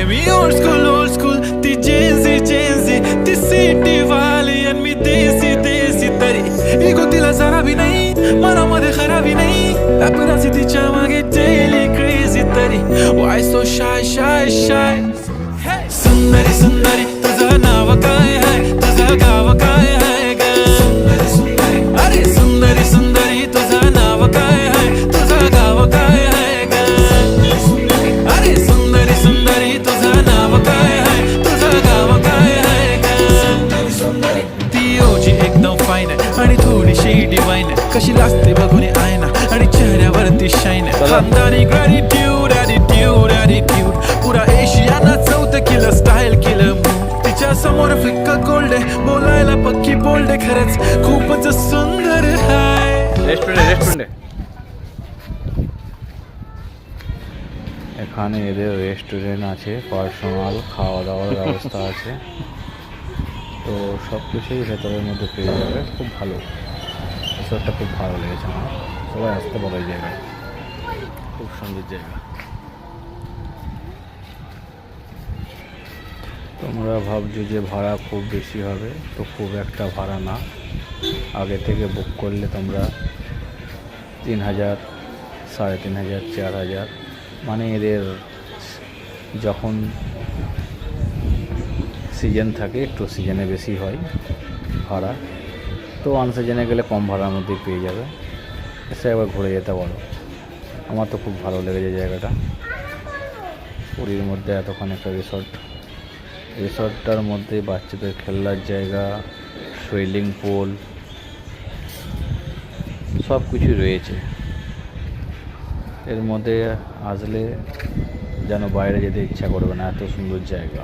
मी old school ती जेन्सी ती city वाली आणि मी देसी तरी इगो तिला जरा भी नाही मनामध्ये खराबी नाही paparazzi तिच्या मागे daily crazy तरी why so shy सुंदरी तुझं नाव काय आहे तुझं गाव काय आहे ग अरे सुंदरी तुझं नाव काय आहे तुझं गाव काय आहे ग अरे सुंदरी तुझं नाव काय आहे तुझं गाव काय आहे ग ती ओजी एकदम फाईन आहे आणि थोडीशी डिवाइन आहे कशी लाजते बघून आयना आणि चेहऱ्यावरती शाईन आहे खानदानी ग्रॅटिट्यूड पुरा एशियाना चौथं केलं स्टाईल केलं तिच्या समोर फिक्क गोल्ड आहे बोलायला पक्की बोल्ड आहे खरंच खूपच सुंदर आहे রেস্টুরেন্ট এখানে এদের রেস্টুরেন্ট আছে পার্সোনাল খাওয়া দাওয়ার ব্যবস্থা আছে তো সব কিছুই ভেতরের মধ্যে পেয়ে যাবে খুব ভালো রিসর্টটা খুব ভালো লেগেছে আমার সবাই আসতে পারে এই জায়গায় খুব সুন্দর জায়গা তোমরা ভাবছো যে ভাড়া খুব বেশি হবে তো খুব একটা ভাড়া না আগে থেকে বুক করলে তোমরা 3000 3500 4000 মানে এদের যখন সিজন থাকে একটু সিজনে বেশি হয় ভাড়া তো আনসিজনে গেলে কম ভাড়ার মধ্যেই পেয়ে যাবে এসে একবার ঘুরে যেতে পারো আমার তো খুব ভালো লেগেছে জায়গাটা পুরীর মধ্যে এতক্ষণ একটা রিসর্টটার মধ্যে বাচ্চাদের খেলার জায়গা সুইমিং পুল সব কিছু রয়েছে এর মধ্যে আসলে যেন বাইরে যেতে ইচ্ছা করবে না এত সুন্দর জায়গা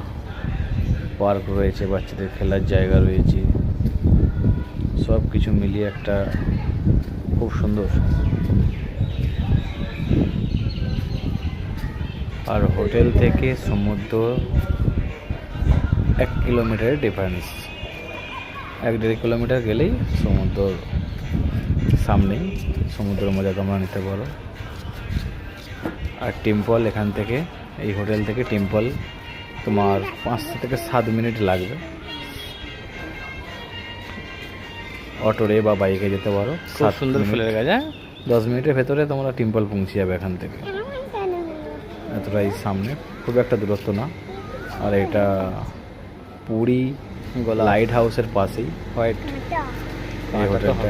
পার্ক রয়েছে বাচ্চাদের খেলার জায়গা রয়েছে সব কিছু মিলিয়ে একটা খুব সুন্দর আর হোটেল থেকে সমুদ্র 1 কিলোমিটারের ডিফারেন্স 1-1.5 কিলোমিটার গেলেই সমুদ্র সামনেই সমুদ্রের মজা তোমরা নিতে পারো আর টেম্পল এখান থেকে এই হোটেল থেকে টেম্পল তোমার 5 থেকে 7 মিনিট লাগবে অটোরে বা বাইকে যেতে পারো খুব সুন্দর ফুলের গাছ 10 মিনিটের ভেতরে তোমরা টেম্পল পৌঁছে যাবে এখান থেকে এতটাই সামনে খুব একটা দূরত্ব না আর এটা পুরী লাইট হাউসের পাশেই হোয়াইট এই হোটেলটা